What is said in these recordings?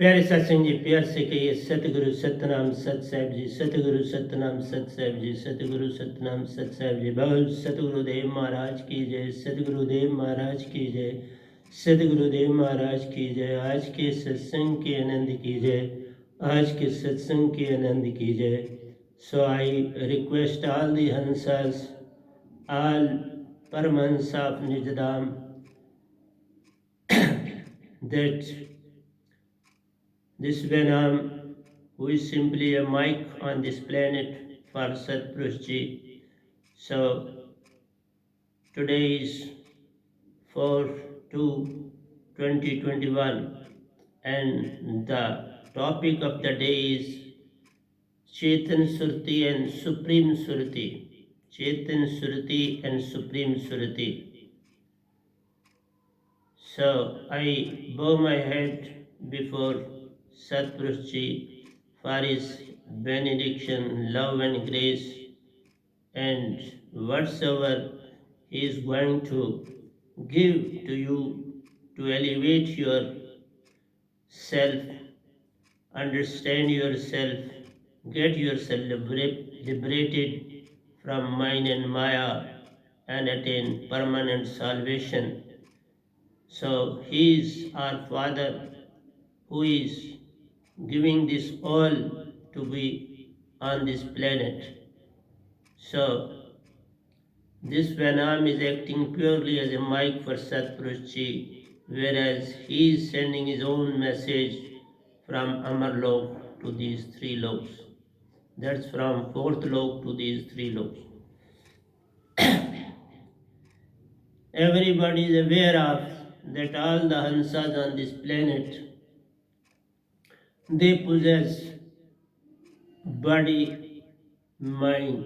प्यारे सत्संग जी, प्यार से कहिए सतगुरु सतनाम सत साहिब जी, सतगुरु सतनाम सत साहिब जी, सतगुरु सतनाम सत साहिब जी। बोल सतगुरुदेव महाराज की जय, सतगुरुदेव महाराज की जय, सतगुरुदेव महाराज की जय। आज के सत्संग के आनंद की जय, आज के सत्संग के आनंद की जय। So I request all the हंसas, all Paramahansa of Nijdham, that this Venam, who is simply a mic on this planet for Satpurush Ji. So today is 4/2/2021 and the topic of the day is Chetan Surti and Supreme Surti. Chetan Surti and Supreme Surti. So I bow my head before Satpurush Ji for his benediction, love and grace, and whatsoever he is going to give to you to elevate your self, understand yourself, get yourself liberated from mind and Maya and attain permanent salvation. So he is our Father who is giving this all to be on this planet. So this Vanam is acting purely as a mic for Satpurush Ji, whereas he is sending his own message from Amarlok to these three loks. That's from fourth lok to these three loks. Everybody is aware of that all the Hansas on this planet, they possess body, mind,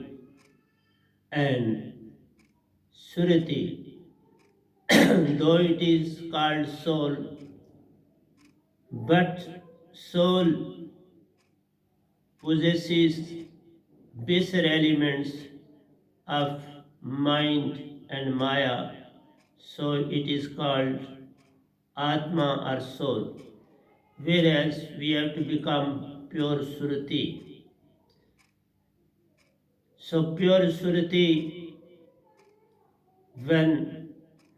and surati. Though it is called soul, but soul possesses baser elements of mind and Maya, so it is called Atma or soul, whereas we have to become pure Surati. So pure Surati, when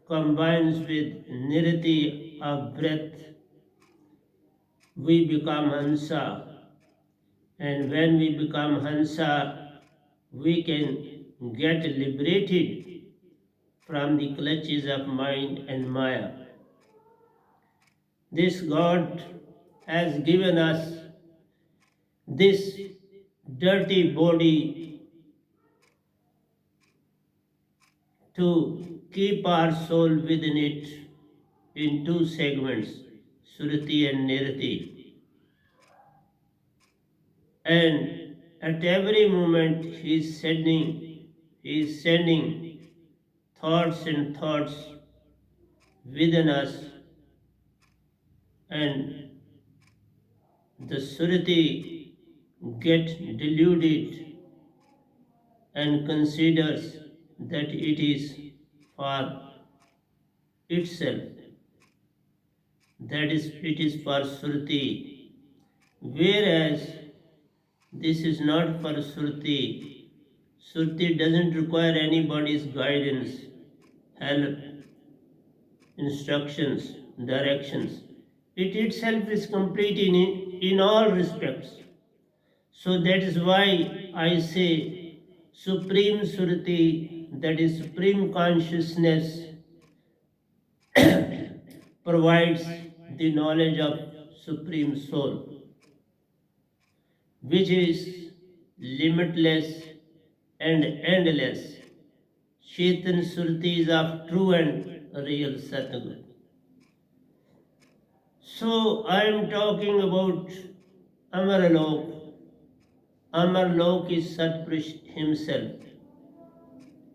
combines with Nirati of breath, we become Hansa. And when we become Hansa, we can get liberated from the clutches of mind and Maya. This God has given us this dirty body to keep our soul within it in two segments, Surati and Nirati. And at every moment he is sending thoughts and thoughts within us, and the Surati get deluded and considers that it is for itself, that is, it is for Surati, whereas this is not for Surti. Surti doesn't require anybody's guidance, help, instructions, directions. It itself is complete in all respects. So that is why I say Supreme Surti, that is Supreme Consciousness, provides the knowledge of Supreme Soul, which is limitless and endless. Chetan Surtis of true and real Satguru. So I am talking about Amarlok. Amarlok is Satpurush himself.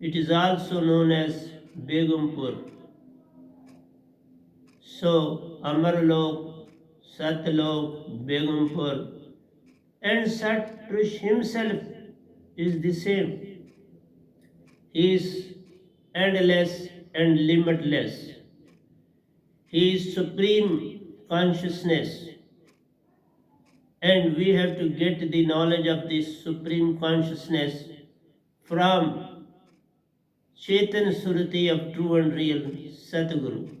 It is also known as Begumpur. So Amarlok, Satlok, Begumpur, and Satpurush himself is the same. He is endless and limitless. He is supreme consciousness. And we have to get the knowledge of this supreme consciousness from Chetan Suruti of true and real Satguru,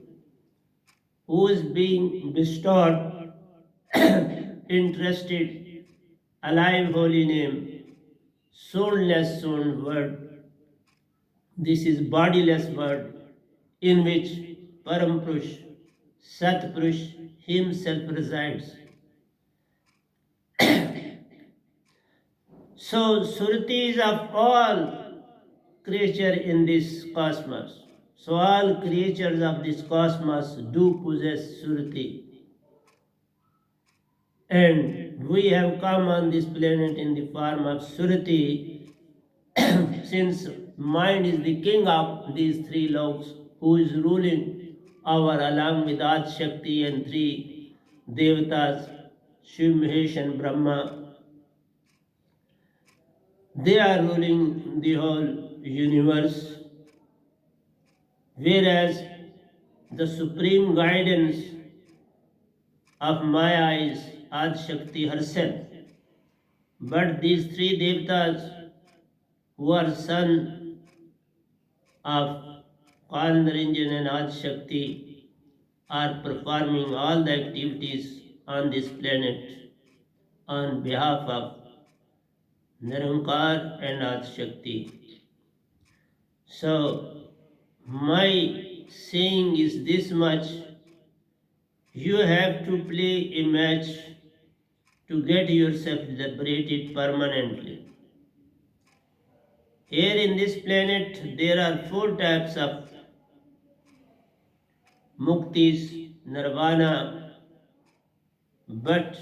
who is being bestowed interested, alive holy name, soundless sound word. This is bodiless word in which Param Purush, Sat Purush himself resides. So Suruti is of all creature in this cosmos. So all creatures of this cosmos do possess Suruti. And we have come on this planet in the form of Suruti since mind is the king of these three loks, who is ruling over along with Adi Shakti and three Devatas, Shiv, Mahesh and Brahma. They are ruling the whole universe, whereas the supreme guidance of Maya is Adi Shakti herself. But these three Devatas, who are son of Kandaranjan and Adi Shakti, are performing all the activities on this planet on behalf of Nirankar and Adi Shakti. So, my saying is this much: you have to play a match to get yourself liberated permanently. Here in this planet, there are four types of muktis, nirvana, but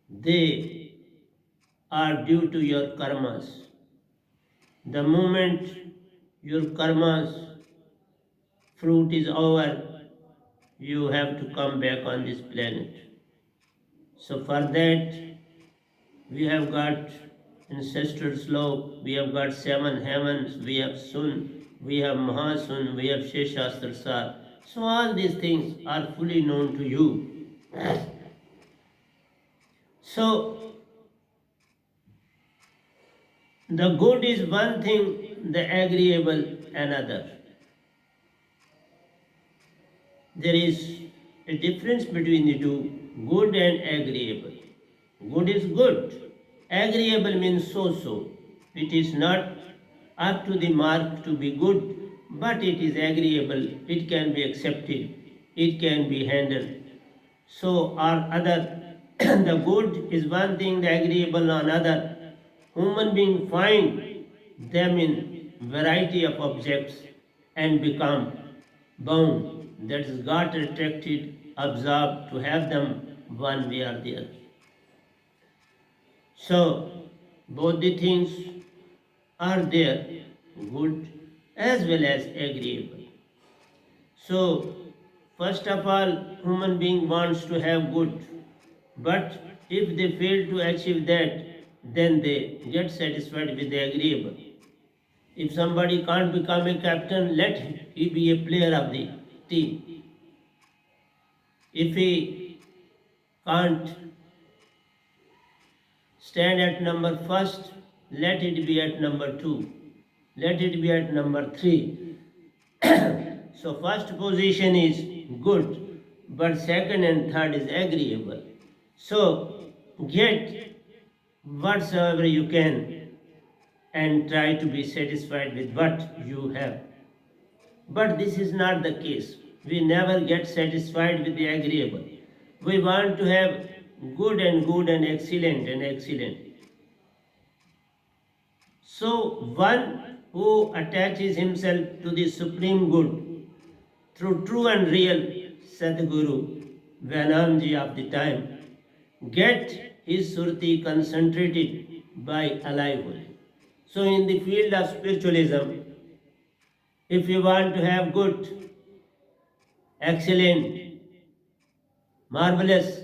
they are due to your karmas. The moment your karmas fruit is over, you have to come back on this planet. So for that, we have got ancestral slope, we have got seven heavens, we have Sun, we have Mahasun, we have Sheshastra. So all these things are fully known to you. So the good is one thing, the agreeable another. There is a difference between the two, good and agreeable. Good is good. Agreeable means so-so. It is not up to the mark to be good, but it is agreeable. It can be accepted. It can be handled. So, or other, the good is one thing, the agreeable another. Human being find them in variety of objects and become bound. That is, got attracted, absorbed to have them one way or the other. So, both the things are there, good as well as agreeable. So, first of all, human being wants to have good, but if they fail to achieve that, then they get satisfied with the agreeable. If somebody can't become a captain, let he be a player of the team. If he can't stand at number first, let it be at number 2. Let it be at number 3. So first position is good, but second and third is agreeable. So get whatsoever you can and try to be satisfied with what you have. But this is not the case. We never get satisfied with the agreeable. We want to have good and excellent and excellent. So one who attaches himself to the supreme good through true and real Sadguru, Vanamji of the time, get his surti concentrated by alive will. So in the field of spiritualism, if you want to have good, excellent, marvelous,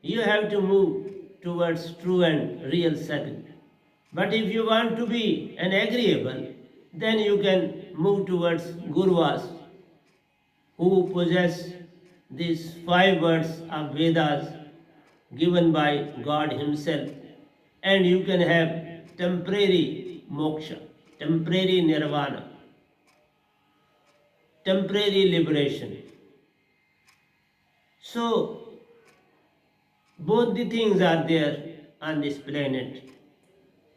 you have to move towards true and real Sadguru. But if you want to be an agreeable, then you can move towards Guruvas, who possess these 5 words of Vedas, given by God Himself, and you can have temporary moksha, temporary nirvana, temporary liberation. So, both the things are there on this planet.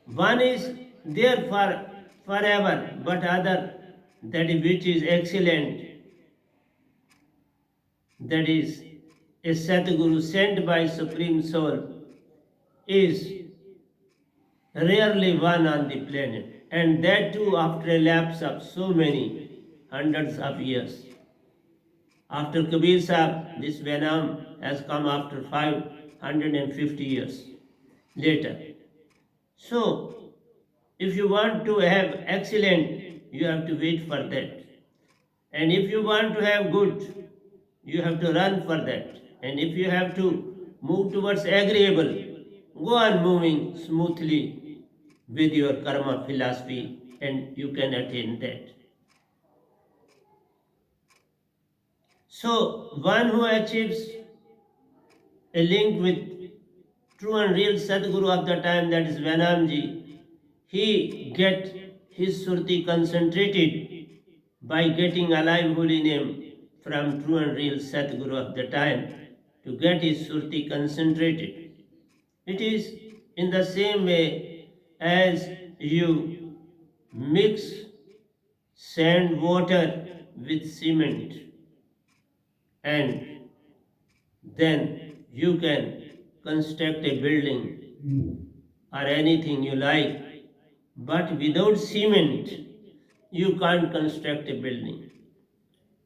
One is there for forever, but other, that is which is excellent, that is a Satguru sent by Supreme Soul, is rarely one on the planet, and that too after a lapse of so many hundreds of years. After Kabir Sahib, this Venam has come after 550 years later. So, if you want to have excellent, you have to wait for that. And if you want to have good, you have to run for that. And if you have to move towards agreeable, go on moving smoothly with your karma philosophy and you can attain that. So, one who achieves a link with true and real Sadguru of the time, that is Venamji, he get his surti concentrated by getting alive holy name from true and real Sadguru of the time to get his surti concentrated. It is in the same way as you mix sand water with cement and then you can construct a building or anything you like, but without cement you can't construct a building.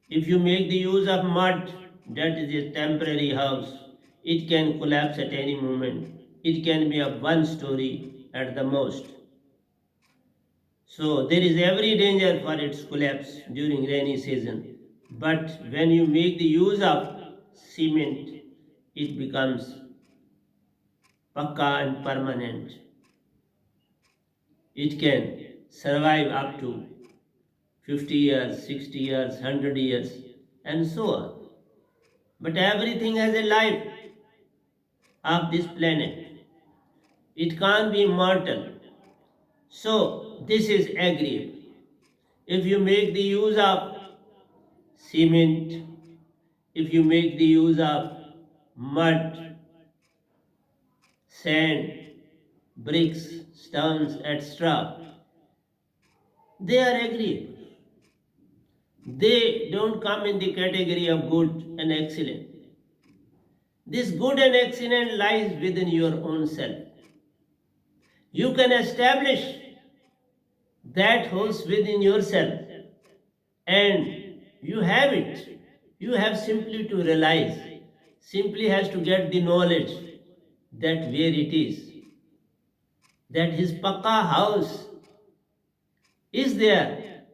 If you make the use of mud, that is a temporary house, it can collapse at any moment. It can be of one story at the most. So there is every danger for its collapse during rainy season. But when you make the use of cement, it becomes pakka and permanent. It can survive up to 50 years, 60 years, 100 years, and so on. But everything has a life of this planet. It can't be mortal. So this is agreeable. If you make the use of cement, if you make the use of mud, sand, bricks, stones, etc., they are agreeable. They don't come in the category of good and excellent. This good and excellent lies within your own self. You can establish that house within yourself and you have it. You have simply to realize, simply has to get the knowledge that where it is, that his pakka house is there.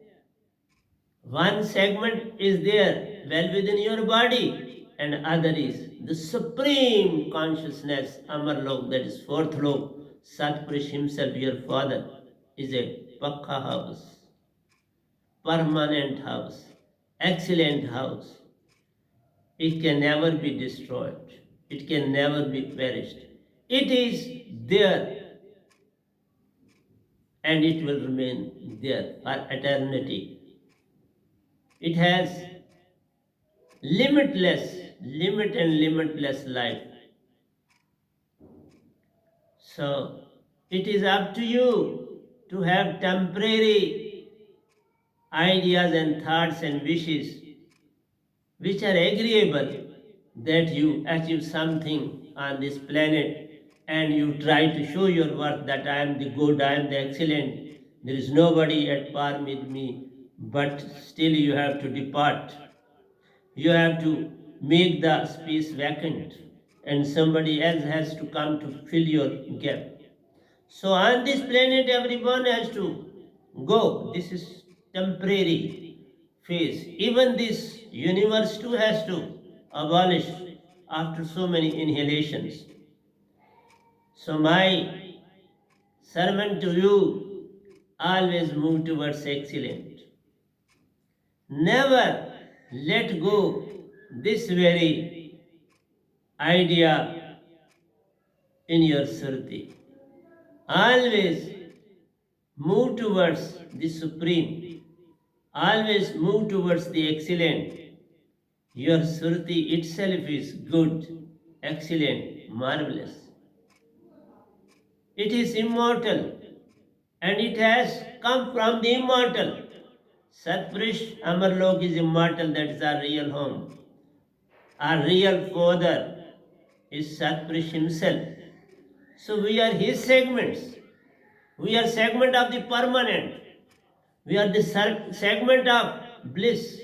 One segment is there well within your body, and other is the supreme consciousness, Amarlok, that is fourth lok. Satpurush himself, your father, is a pakka house, permanent house, excellent house. It can never be destroyed. It can never be perished. It is there and it will remain there for eternity. It has limit and limitless life. So it is up to you to have temporary ideas and thoughts and wishes which are agreeable, that you achieve something on this planet and you try to show your worth that I am the good, I am the excellent, there is nobody at par with me, but still you have to depart. You have to make the space vacant and somebody else has to come to fill your gap. So on this planet everyone has to go. This is temporary phase. Even this universe too has to abolish after so many inhalations. So my sermon to you, always move towards excellence. Never let go this very idea in your Surti. Always move towards the Supreme. Always move towards the excellent. Your Surti itself is good, excellent, marvelous. It is immortal and it has come from the immortal. Satpurish Amarlok is immortal, that is our real home. Our real father is Satpurish himself. So we are his segments. We are segment of the permanent. We are the segment of bliss,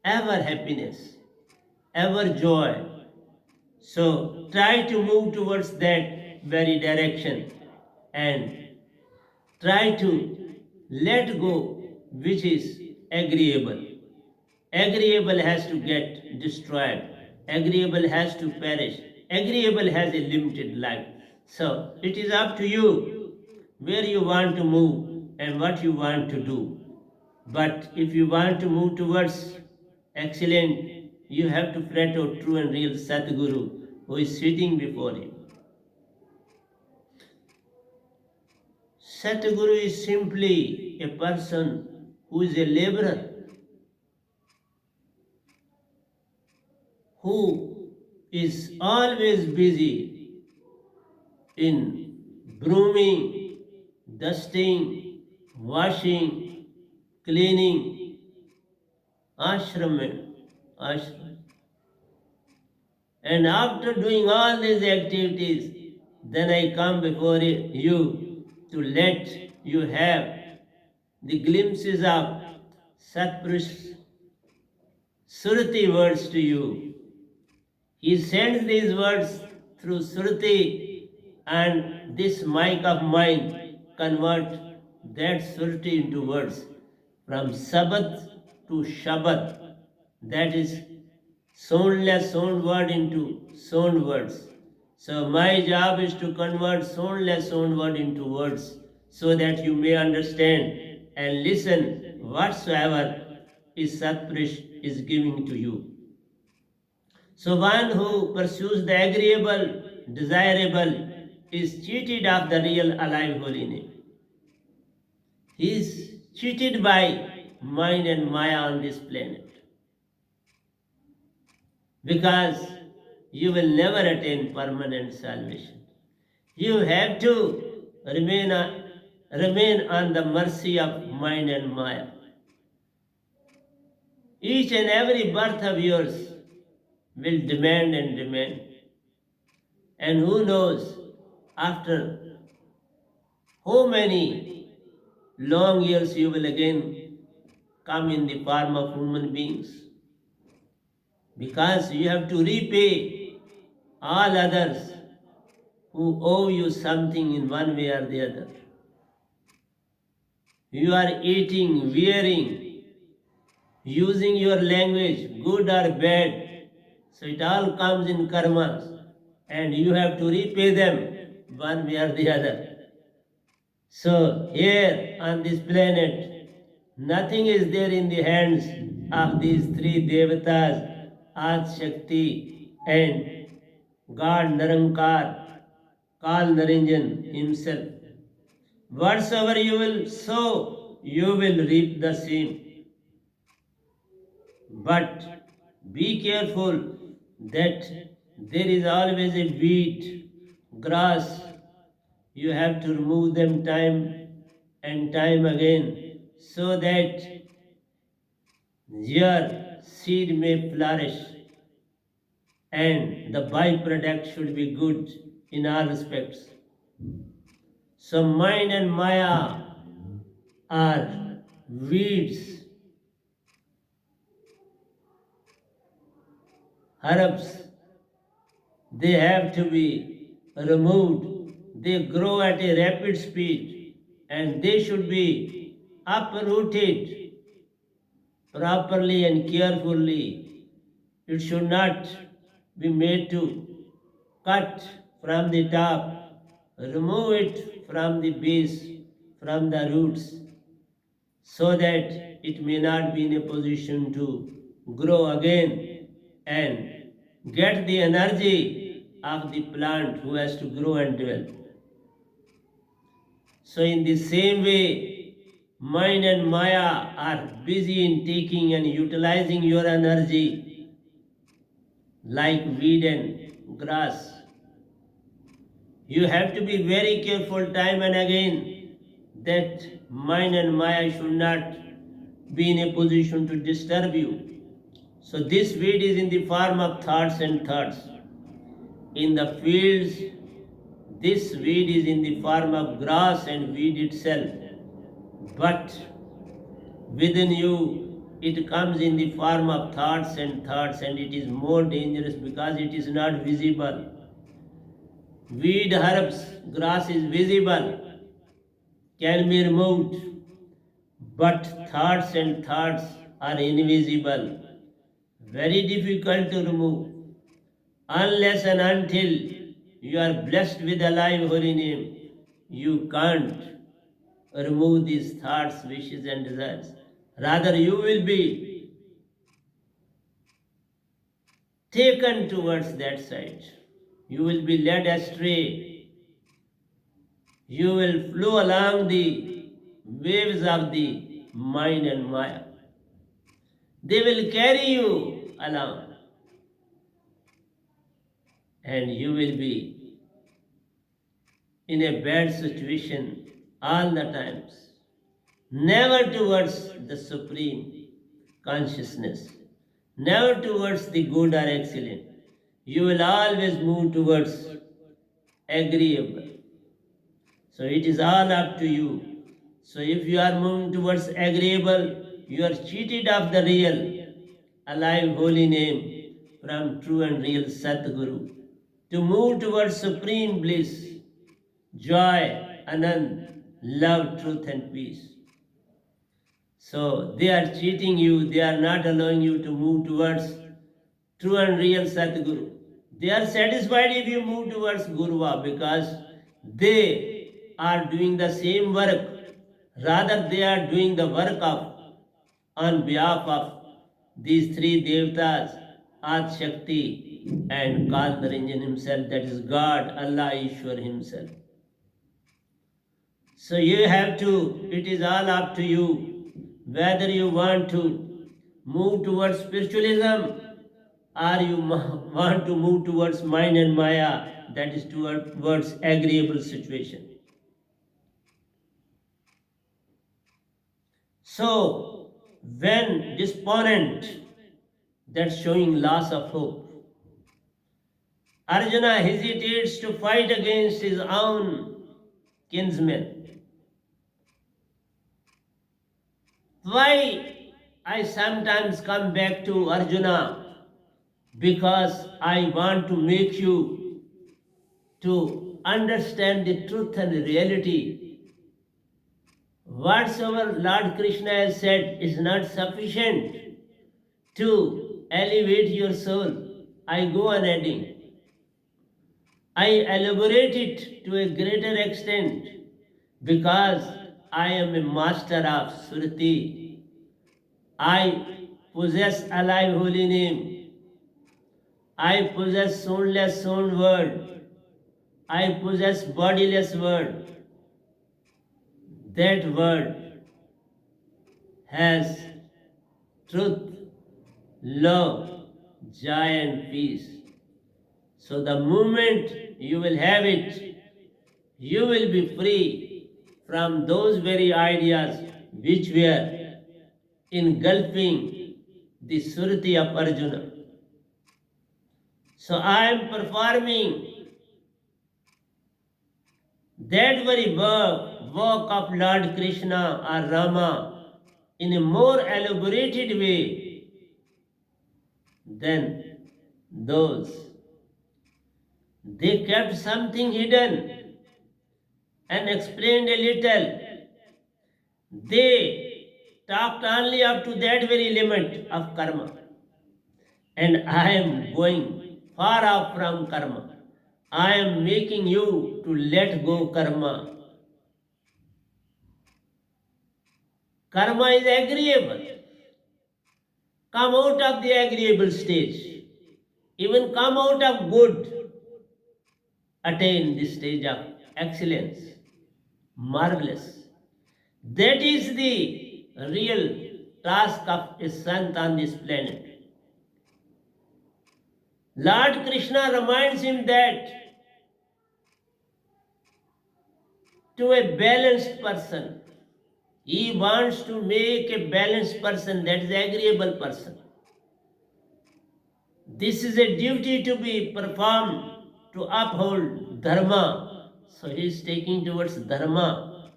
ever happiness, ever joy. So try to move towards that very direction and try to let go which is agreeable. Agreeable has to get destroyed. Agreeable has to perish. Agreeable has a limited life. So it is up to you where you want to move and what you want to do. But if you want to move towards excellent, you have to fret out true and real Sadguru who is sitting before you. Sadguru is simply a person who is a laborer, who is always busy in brooming, dusting, washing, cleaning, ashram. And after doing all these activities, then I come before you to let you have the glimpses of Satpurush Surti words to you. He sends these words through Surti, and this mic of mine convert that Surti into words. From Sabad to Shabad, that is soundless sound word into sound words. So my job is to convert soundless sound word into words so that you may understand and listen whatsoever is Satpurish is giving to you. So one who pursues the agreeable, desirable, is cheated of the real alive holy name. He is cheated by mind and Maya on this planet. Because you will never attain permanent salvation. You have to remain on the mercy of mind and Maya. Each and every birth of yours will demand and demand. And who knows, after how many long years you will again come in the form of human beings. Because you have to repay all others who owe you something in one way or the other. You are eating, wearing, using your language, good or bad. So it all comes in karma, and you have to repay them one way or the other. So here on this planet, nothing is there in the hands of these three devatas, Ad Shakti and God Narankar, Kal Naranjan himself. Whatsoever you will sow, you will reap the same. But be careful that there is always a weed, grass. You have to remove them time and time again so that your seed may flourish and the byproduct should be good in all respects. So mind and Maya are weeds, herbs. They have to be removed. They grow at a rapid speed and they should be uprooted properly and carefully. It should not be made to cut from the top, remove it from the base, from the roots, so that it may not be in a position to grow again and get the energy of the plant who has to grow and develop. So in the same way, mind and Maya are busy in taking and utilizing your energy like weed and grass. You have to be very careful time and again that mind and Maya should not be in a position to disturb you. So this weed is in the form of thoughts and thoughts. In the fields, this weed is in the form of grass and weed itself. But within you, it comes in the form of thoughts, and it is more dangerous because it is not visible. Weed, herbs, grass is visible, can be removed, but thoughts and thoughts are invisible, very difficult to remove, unless and until you are blessed with alive holy name. You can't remove these thoughts, wishes, and desires. Rather, you will be taken towards that side. You will be led astray. You will flow along the waves of the mind and Maya. They will carry you along, and you will be in a bad situation all the times. Never towards the supreme consciousness, never towards the good or excellent. You will always move towards agreeable. So it is all up to you. So if you are moving towards agreeable, you are cheated of the real, alive holy name from true and real Satguru. To move towards supreme bliss, joy, anand, love, truth, and peace. So they are cheating you, they are not allowing you to move towards true and real Satguru. They are satisfied if you move towards Guruva because they are doing the same work. Rather, they are doing the work of on behalf of these three Devtas, Ad Shakti and Kalnaranjan himself, that is God, Allah, Ishwar himself. So you have to, it is all up to you whether you want to move towards spiritualism or you want to move towards mind and Maya, that is towards agreeable situation. So when disponent, that's showing loss of hope, Arjuna hesitates to fight against his own kinsmen. Why I sometimes come back to Arjuna? Because I want to make you to understand the truth and the reality. Whatsoever Lord Krishna has said is not sufficient to elevate your soul. I go on adding. I elaborate it to a greater extent because I am a master of Surti. I possess alive holy name. I possess soundless sound word. I possess bodiless word. That word has truth, love, joy, and peace. So the moment you will have it, you will be free from those very ideas which were engulfing the Surti of Arjuna. So I am performing that very work of Lord Krishna or Rama in a more elaborated way than those. They kept something hidden and explained a little. They talked only up to that very limit of karma. And I am going far off from karma. I am making you to let go karma. Karma is agreeable. Come out of the agreeable stage. Even come out of good. attain the stage of excellence. Marvelous. That is the real task of a sant on this planet. Lord Krishna reminds him that to a balanced person, he wants to make a balanced person, that is agreeable person. This is a duty to be performed to uphold dharma. So he is taking towards dharma.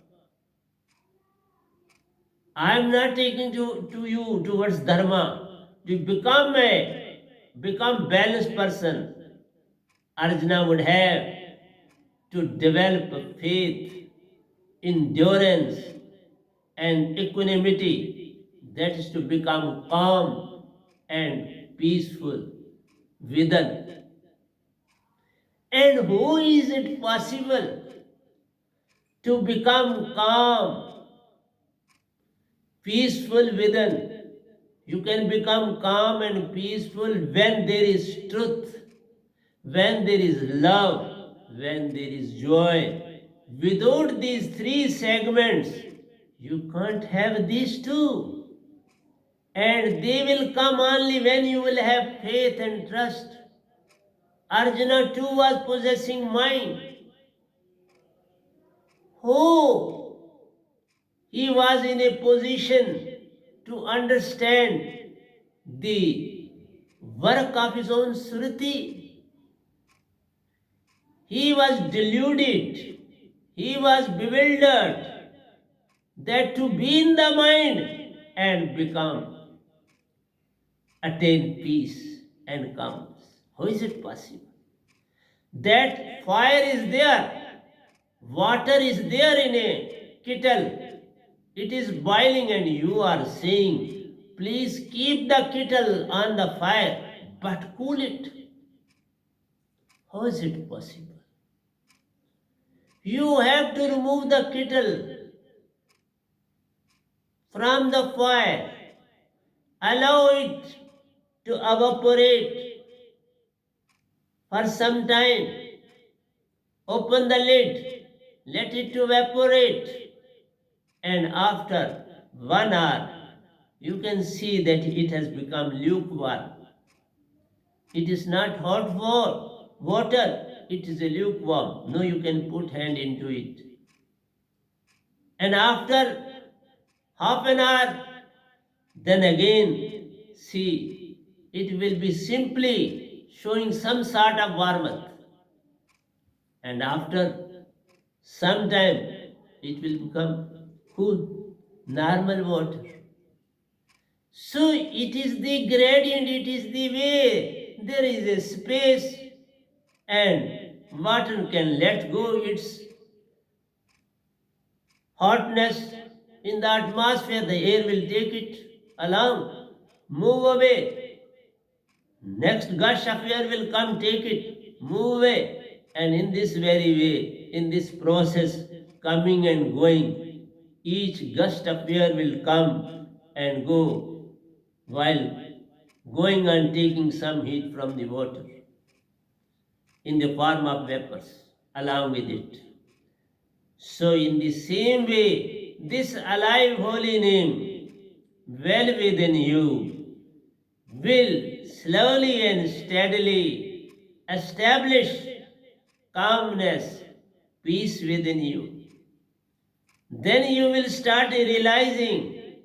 I am not taking to you towards dharma. To become balanced person, Arjuna would have to develop faith, endurance, and equanimity. That is to become calm and peaceful within. And who is it possible to become calm, peaceful within? You can become calm and peaceful when there is truth, when there is love, when there is joy. Without these three segments, you can't have these two. And they will come only when you will have faith and trust. Arjuna too was possessing mind. Who he was in a position to understand the work of his own Sruti. He was deluded, he was bewildered, that to be in the mind and attain peace and calmness. How is it possible? That fire is there, water is there in a kettle, it is boiling, and you are saying, please keep the kettle on the fire, but cool it. How is it possible? You have to remove the kettle from the fire, allow it to evaporate for some time, open the lid, let it to evaporate, and after 1 hour, you can see that it has become lukewarm. It is not hot water, it is a lukewarm. No, you can put hand into it. And after half an hour, then again, see, it will be simply showing some sort of warmth. And after some time, it will become cool, normal water. So it is the gradient, it is the way. There is a space and water can let go its hotness in the atmosphere. The air will take it along, move away. Next gush of air will come, take it, move away. And in this very way, in this process, coming and going, each gust of air will come and go while going and taking some heat from the water in the form of vapors along with it. So in the same way, this alive holy name, well within you, will slowly and steadily establish calmness, peace within you. Then you will start realizing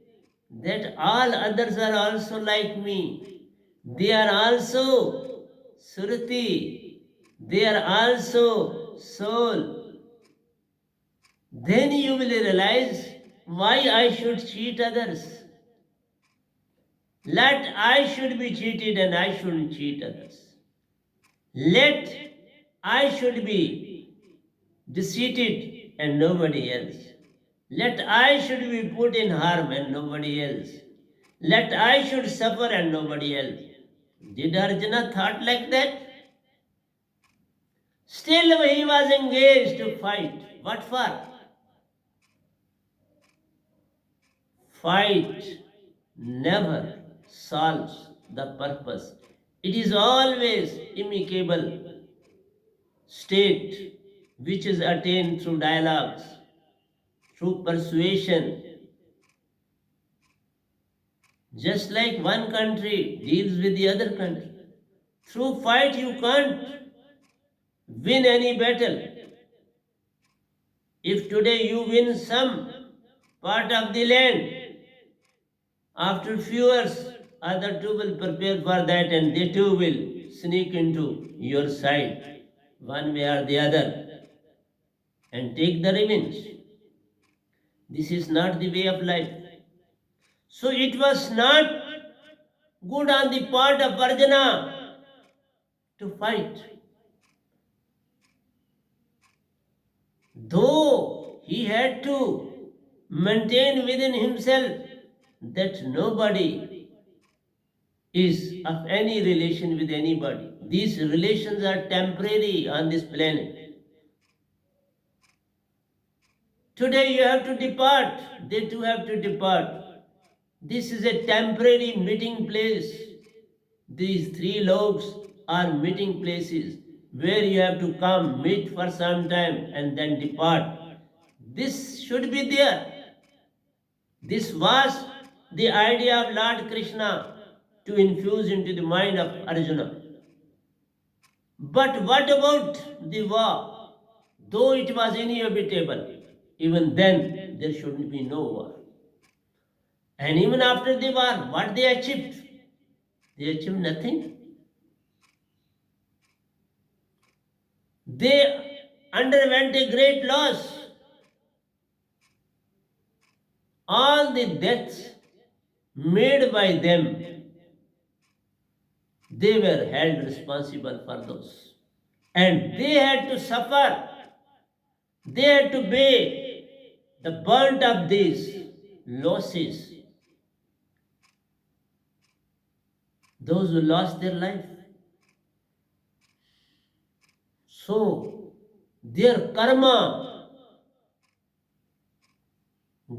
that all others are also like me. They are also Suruti. They are also soul. Then you will realize why I should cheat others. Let I should be cheated and I shouldn't cheat others. Let I should be deceived and nobody else. Let I should be put in harm and nobody else. Let I should suffer and nobody else. Did Arjuna thought like that? Still he was engaged to fight. What for? Fight never solves the purpose. It is always amicable. state which is attained through dialogues, through persuasion. Just like one country deals with the other country. Through fight you can't win any battle. If today you win some part of the land, after few years other two will prepare for that and they too will sneak into your side one way or the other and take the revenge. This is not the way of life. So it was not good on the part of Arjuna to fight. Though he had to maintain within himself that nobody is of any relation with anybody. These relations are temporary on this planet. Today you have to depart, they too have to depart. This is a temporary meeting place. These three logs are meeting places where you have to come, meet for some time and then depart. This should be there. This was the idea of Lord Krishna to infuse into the mind of Arjuna. But what about the war? Though it was inevitable, even then there should be no war. And even after the war, what they achieved? They achieved nothing. They underwent a great loss. All the deaths made by them, they were held responsible for those. And they had to suffer. They had to pay the burnt of these losses. Those who lost their life. So, their karma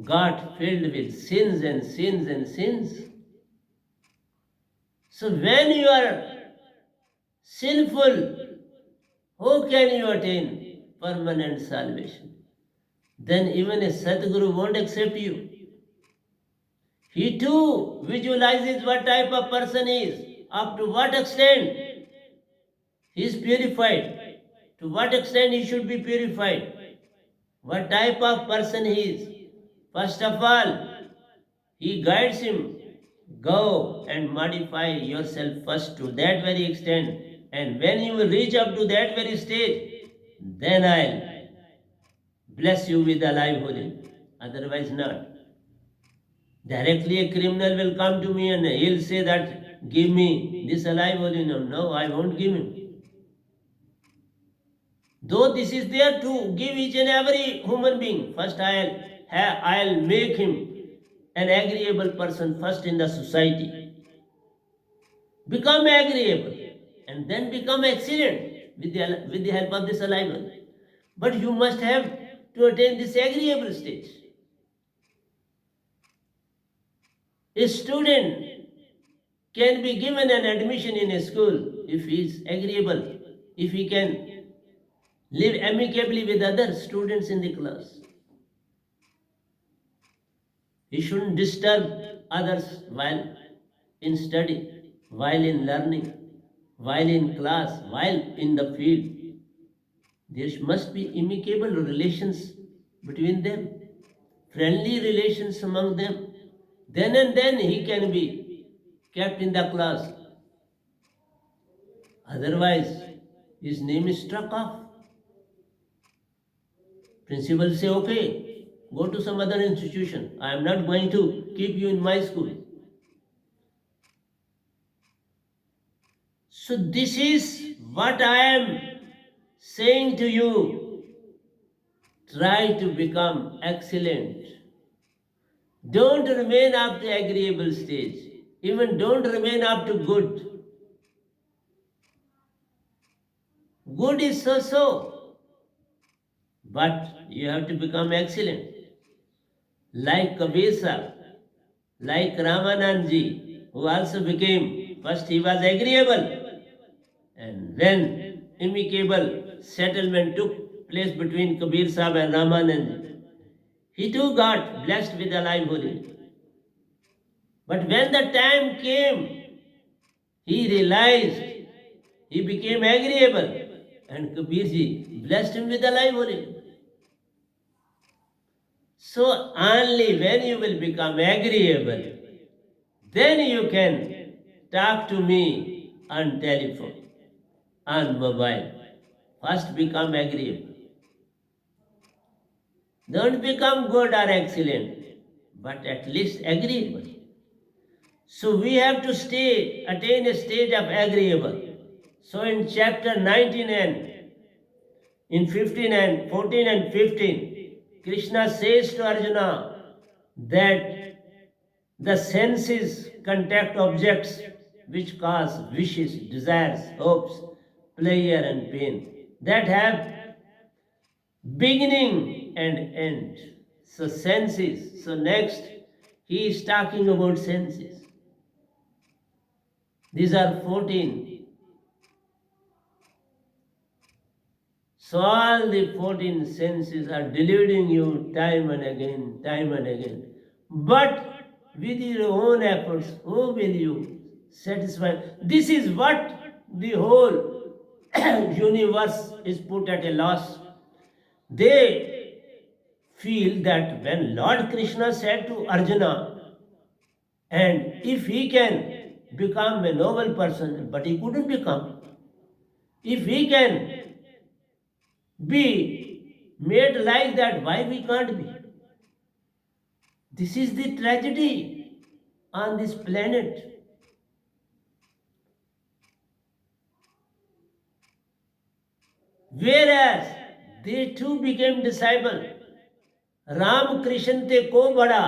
got filled with sins and sins and sins. So when you are sinful, how can you attain permanent salvation? Then even a Sadguru won't accept you. He too visualizes what type of person he is, up to what extent he is purified, to what extent he should be purified, what type of person he is. First of all, he guides him. Go and modify yourself first to that very extent. And when you will reach up to that very stage, then I'll bless you with a life holy. Otherwise not. Directly a criminal will come to me and he'll say that, give me this alive holy. No, I won't give him. Though this is there to give each and every human being, first I'll make him an agreeable person first in the society. Become agreeable and then become excellent with the help of this alignment. But you must have to attain this agreeable stage. A student can be given an admission in a school if he is agreeable, if he can live amicably with other students in the class. He shouldn't disturb others while in study, while in learning, while in class, while in the field. There must be amicable relations between them, friendly relations among them. Then and then he can be kept in the class. Otherwise, his name is struck off. Principal say, okay, go to some other institution. I am not going to keep you in my school. So this is what I am saying to you. Try to become excellent. Don't remain up to agreeable stage. Even don't remain up to good. Good is so-so. But you have to become excellent. Like Kabir Sahib, like Ramanandji, who also became, first he was agreeable. And when amicable settlement took place between Kabir Sahib and Ramanand. He too got blessed with the live holy. But when the time came, he realized he became agreeable, and Kabirji blessed him with the live holy. So only when you will become agreeable, then you can talk to me on telephone, on mobile. First become agreeable. Don't become good or excellent, but at least agreeable. So we have to attain a stage of agreeable. So in chapter 19 and in 15 and 14 and 15, Krishna says to Arjuna that the senses contact objects which cause wishes, desires, hopes, pleasure and pain that have beginning and end. So senses. So next he is talking about senses. These are 14. So all the 14 senses are deluding you time and again, time and again. But with your own efforts, how will you satisfy? This is what the whole universe is put at a loss. They feel that when Lord Krishna said to Arjuna, and if he can become a noble person, but he couldn't become, if he can be made like that, why we can't be? This is the tragedy on this planet. Whereas they too became disciple. Ram Krishna ते को बड़ा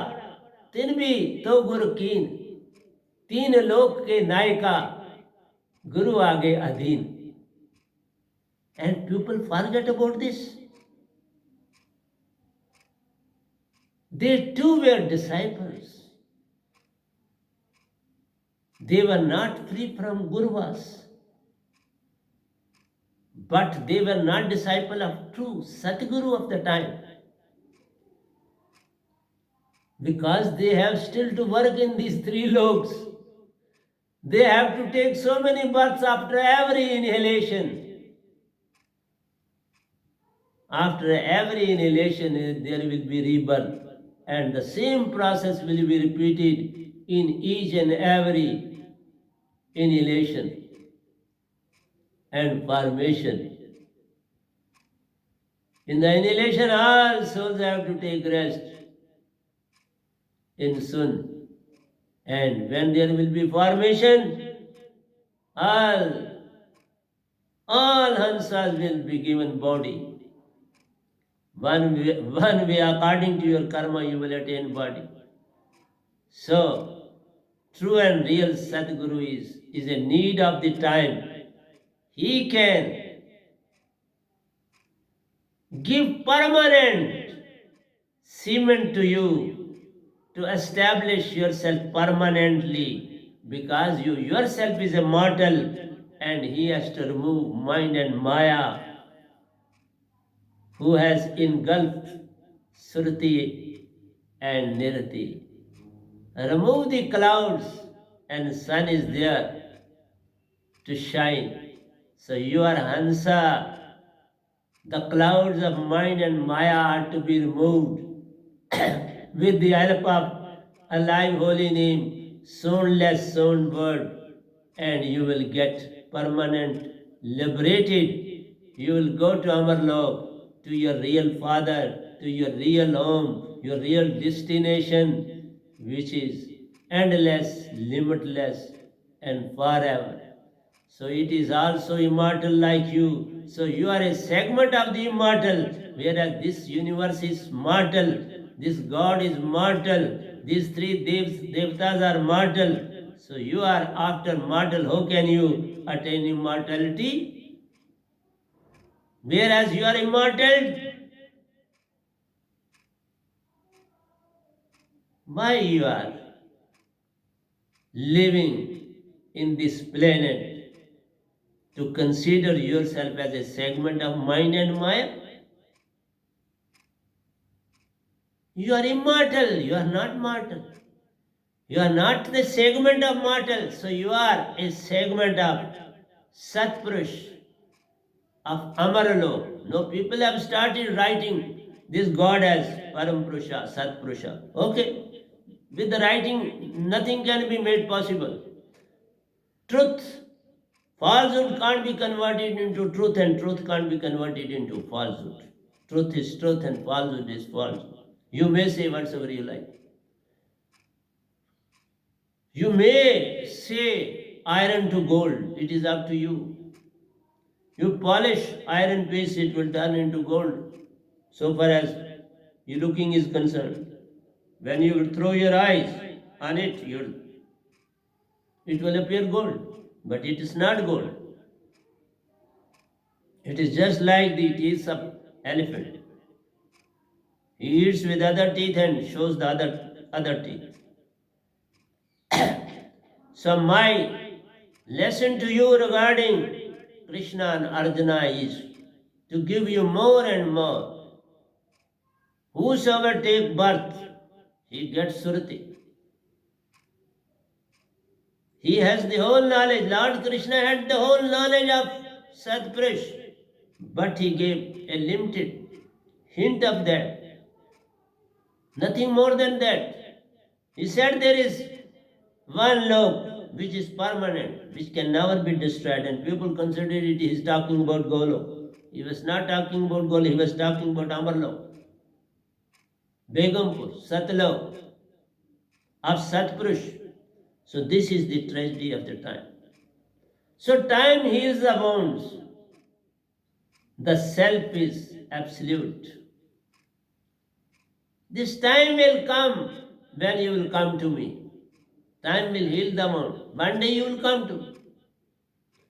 तिन भी तो गुरु कीन तीन लोक के नायका गुरु आगे अधीन. And people forget about this. They too were disciples. They were not free from guruvas, but they were not disciple of true Satguru of the time, because they have still to work in these three loks. They have to take so many births after every inhalation. After every inhalation, there will be rebirth, and the same process will be repeated in each and every inhalation and formation. In the inhalation, all souls have to take rest in sun. And when there will be formation, all Hansas will be given body. One way, according to your karma, you will attain body. So, true and real Sadguru is a need of the time. He can give permanent cement to you to establish yourself permanently, because you yourself is a mortal and he has to remove mind and Maya, who has engulfed Sruti and Nirti. Remove the clouds and sun is there to shine. So you are Hansa. The clouds of mind and Maya are to be removed with the help of a live holy name, soundless sound word, and you will get permanent liberated. You will go to Amarlok, to your real father, to your real home, your real destination, which is endless, limitless, and forever. So it is also immortal like you. So you are a segment of the immortal, whereas this universe is mortal, this God is mortal, these three devatas are mortal. So you are after mortal. How can you attain immortality? Whereas you are immortal, why you are living in this planet to consider yourself as a segment of mind and Maya? You are immortal, you are not mortal. You are not the segment of mortal, so you are a segment of Satpurush, of Amaralo. No, people have started writing this God as Parampurusha, Satpurusha. Okay, with the writing, nothing can be made possible. Truth, falsehood can't be converted into truth, and truth can't be converted into falsehood. Truth is truth, and falsehood is falsehood. You may say whatsoever you like. You may say iron to gold, it is up to you. You polish iron piece, it will turn into gold, so far as your looking is concerned. When you throw your eyes on it, it will appear gold, but it is not gold. It is just like the teeth of elephant. He eats with other teeth and shows the other teeth. So my lesson to you regarding Krishna and Arjuna is to give you more and more. Whosoever take birth, he gets Surati. He has the whole knowledge. Lord Krishna had the whole knowledge of Satpurush, but he gave a limited hint of that. Nothing more than that. He said there is one lok which is permanent, which can never be destroyed, and people consider it he is talking about Golok. He was not talking about Golok, he was talking about Amarlok, Begumpur, Satlok, of Satpurush. So this is the tragedy of the time. So time heals the wounds. The self is absolute. This time will come when you will come to me. Time will heal the wound. One day you will come to me.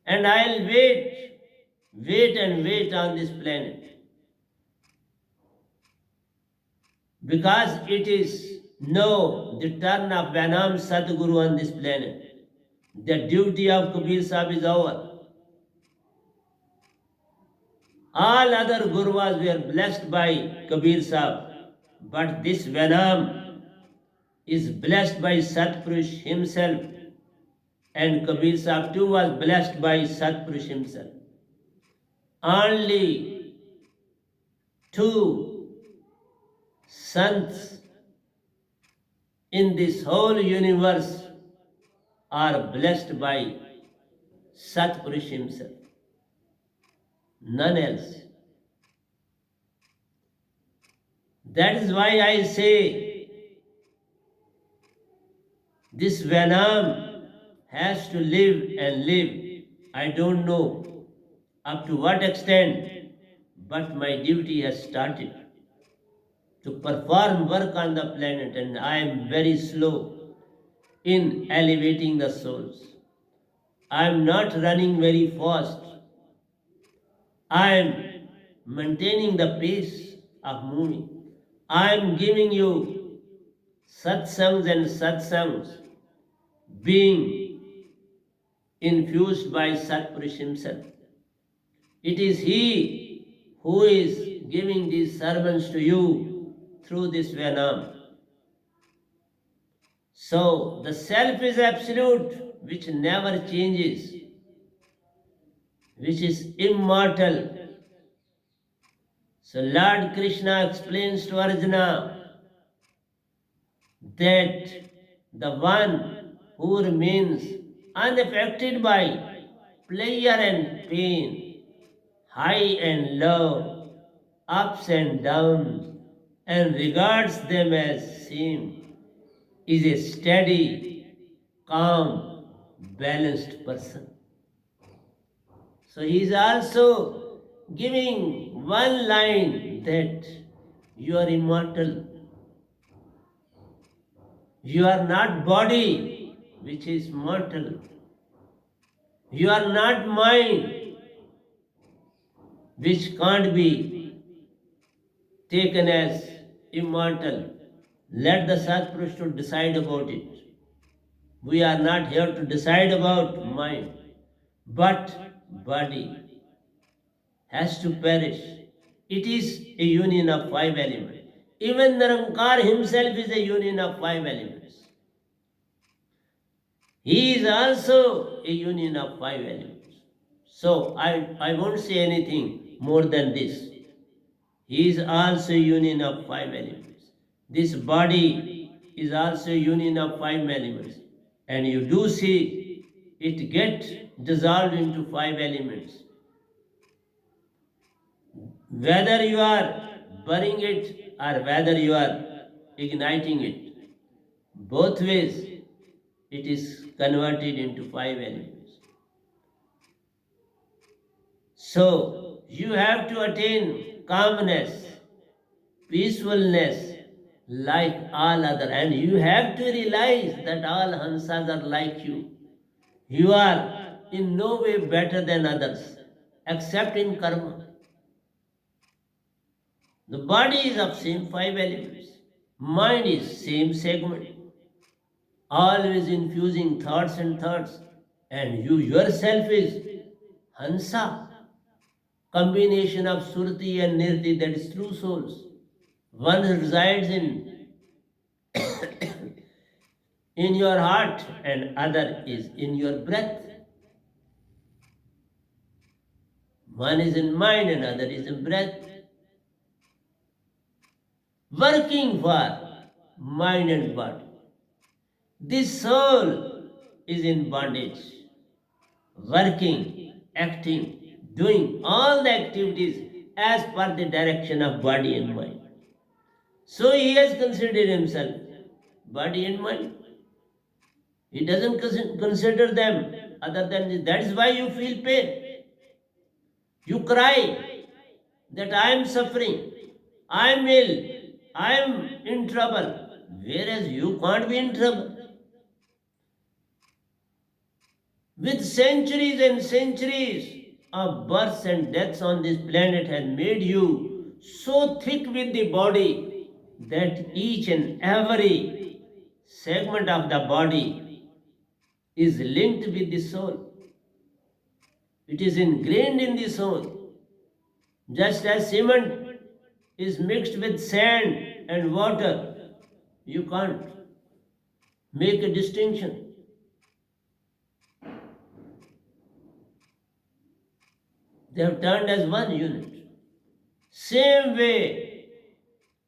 And I'll wait and wait on this planet. Because it is the turn of Vanam Sadguru on this planet. The duty of Kabir Sahib is over. All other Gurus were blessed by Kabir Sahib, but this Vanam is blessed by Satpurush himself, and Kabir Sahib too was blessed by Satpurush himself. Only two sants in this whole universe are blessed by Satpurush himself. None else. That is why I say this Vanam has to live and live. I don't know up to what extent, but my duty has started to perform work on the planet, and I am very slow in elevating the souls. I am not running very fast. I am maintaining the pace of moving. I am giving you satsangs and satsangs being infused by Satpurush himself. It is he who is giving these sermons to you through this Vanam. So the self is absolute, which never changes, which is immortal. So Lord Krishna explains to Arjuna that the one who remains unaffected by pleasure and pain, high and low, ups and downs, and regards them as same, is a steady, calm, balanced person. So he is also giving one line that you are immortal. You are not body, which is mortal. You are not mind, which can't be taken as immortal. Let the Satpurush to decide about it. We are not here to decide about mind. But body has to perish. It is a union of five elements. Even Nirankar himself is a union of five elements. He is also a union of five elements. So I won't say anything more than this. He is also a union of five elements. This body is also a union of five elements. And you do see it get dissolved into five elements. Whether you are burning it or whether you are igniting it, both ways it is converted into five elements. So you have to attain calmness, peacefulness like all other, and you have to realize that all Hansas are like you. You are in no way better than others except in karma. The body is of same five elements. Mind is same segment. Always infusing thoughts and thoughts. And you yourself is Hansa. Combination of Surti and Nirti, that is true souls. One resides in your heart and other is in your breath. One is in mind and other is in breath. Working for mind and body. This soul is in bondage, working, acting, doing all the activities as per the direction of body and mind. So he has considered himself body and mind. He doesn't consider them other than this. That is why you feel pain. You cry that I am suffering, I am ill, I am in trouble, whereas you can't be in trouble. With centuries and centuries of births and deaths on this planet has made you so thick with the body that each and every segment of the body is linked with the soul. It is ingrained in the soul. Just as cement is mixed with sand and water, you can't make a distinction. They have turned as one unit. Same way,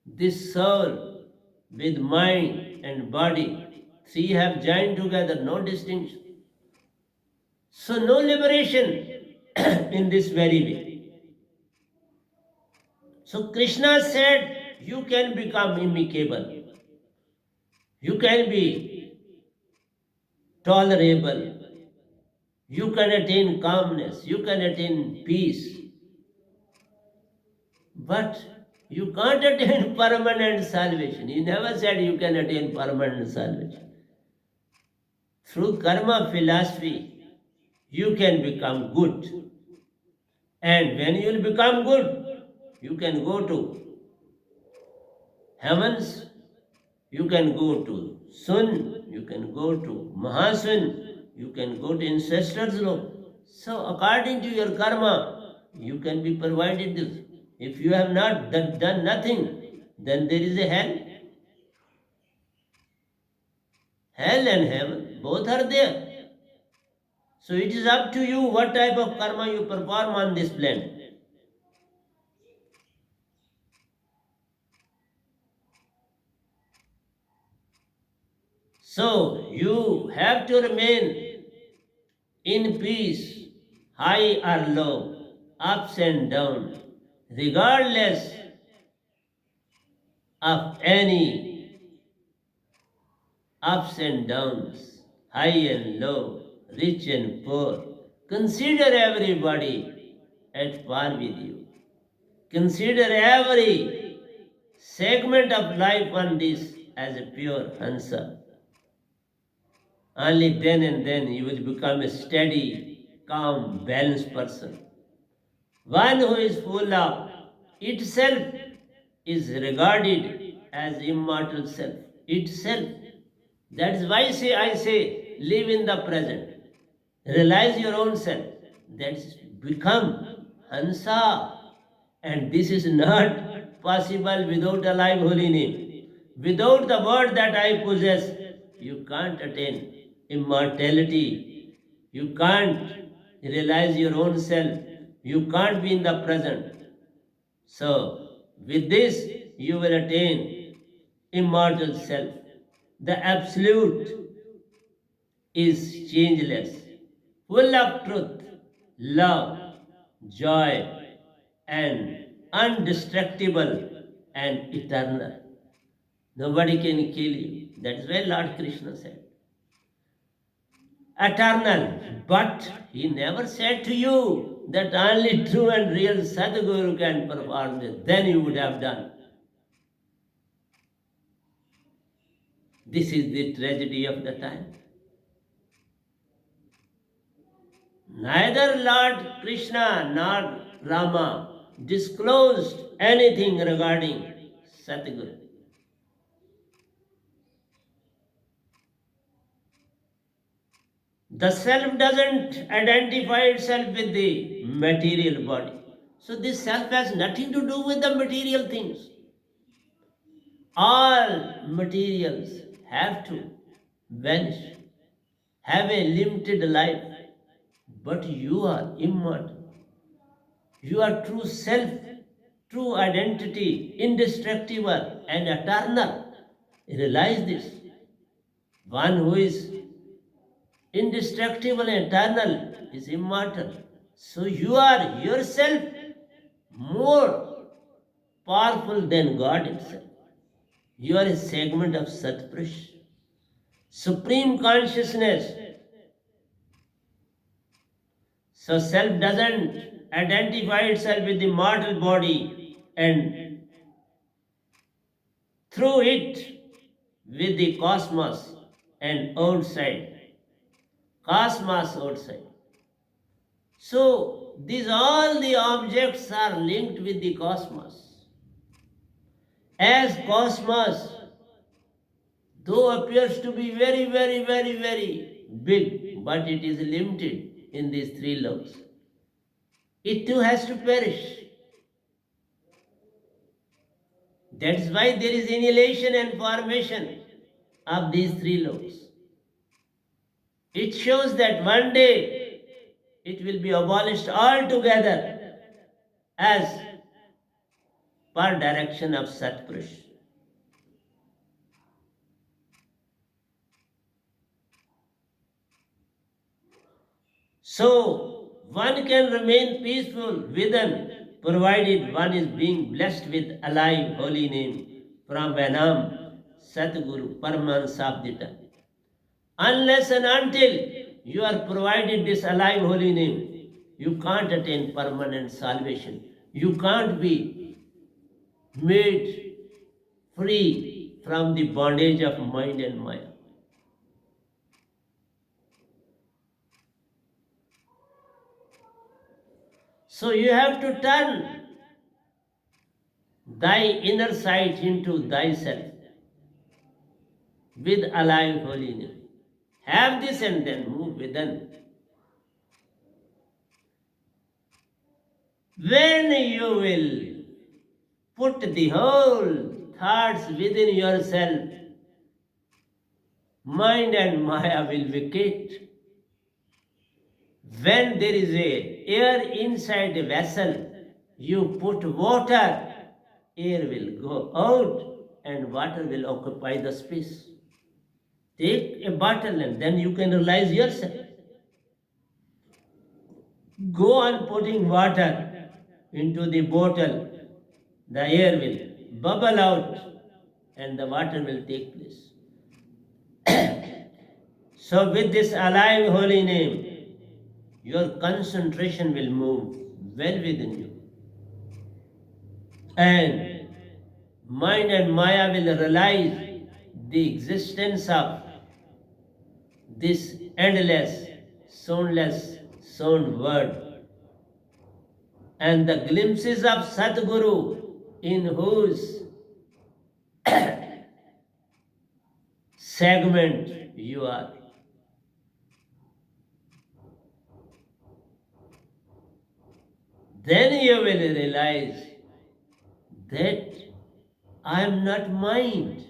this soul with mind and body, three have joined together, no distinction. So no liberation in this very way. So Krishna said, you can become impeccable. You can be tolerable. You can attain calmness. You can attain peace. But you can't attain permanent salvation. He never said you can attain permanent salvation. Through karma philosophy, you can become good. And when you will become good, you can go to heavens, you can go to Sun, you can go to Mahasun, you can go to ancestors' law. So according to your karma, you can be provided this. If you have not done nothing, then there is a hell. Hell and heaven, both are there. So it is up to you what type of karma you perform on this planet. So you have to remain in peace, high or low, ups and downs, regardless of any ups and downs, high and low, rich and poor. Consider everybody at par with you. Consider every segment of life on this as a pure Hansa. Only then and then you will become a steady, calm, balanced person. One who is full of itself is regarded as immortal self. Itself. That is why I say, live in the present. Realize your own self. That's become Hansa. And this is not possible without a live holy name. Without the word that I possess, you can't attain immortality. You can't realize your own self. You can't be in the present. So, with this, you will attain immortal self. The absolute is changeless, full of truth, love, joy, and indestructible and eternal. Nobody can kill you. That is why Lord Krishna said, eternal. But he never said to you that only true and real Sadhguru can perform this. Then you would have done. This is the tragedy of the time. Neither Lord Krishna nor Rama disclosed anything regarding Satguru. The self doesn't identify itself with the material body. So this self has nothing to do with the material things. All materials have to vanish, have a limited life, but you are immortal. You are true self, true identity, indestructible and eternal. Realize this. One who is indestructible and eternal is immortal. So you are yourself more powerful than God itself. You are a segment of Satpurush. Supreme consciousness. So self doesn't identify itself with the mortal body and through it with the cosmos and outside. Cosmos outside. So these all the objects are linked with the cosmos. As cosmos, though appears to be very, very, very, very big, but it is limited in these three loves. It too has to perish. That's why there is annihilation and formation of these three loves. It shows that one day it will be abolished altogether as per direction of Satpurush. So one can remain peaceful within, provided one is being blessed with alive holy name from Vanam, Satguru, Paramahansa. Unless and until you are provided this alive holy name, you can't attain permanent salvation. You can't be made free from the bondage of mind and Maya. So you have to turn thy inner sight into thyself with alive holy name. Have this and then move within. When you will put the whole thoughts within yourself, mind and Maya will vacate. When there is a air inside a vessel, you put water, air will go out and water will occupy the space. Take a bottle and then you can realize yourself. Go on putting water into the bottle, the air will bubble out and the water will take place. So with this alive holy name, your concentration will move well within you. And mind and Maya will realize the existence of this endless, soundless, sound word. And the glimpses of Sadguru in whose segment you are. then you will realize that I am not mind,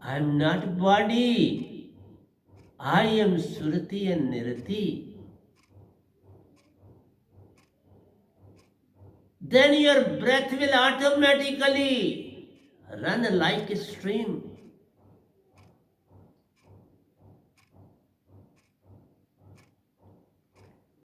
I am not body, I am Surati and Nirati. Then your breath will automatically run like a stream.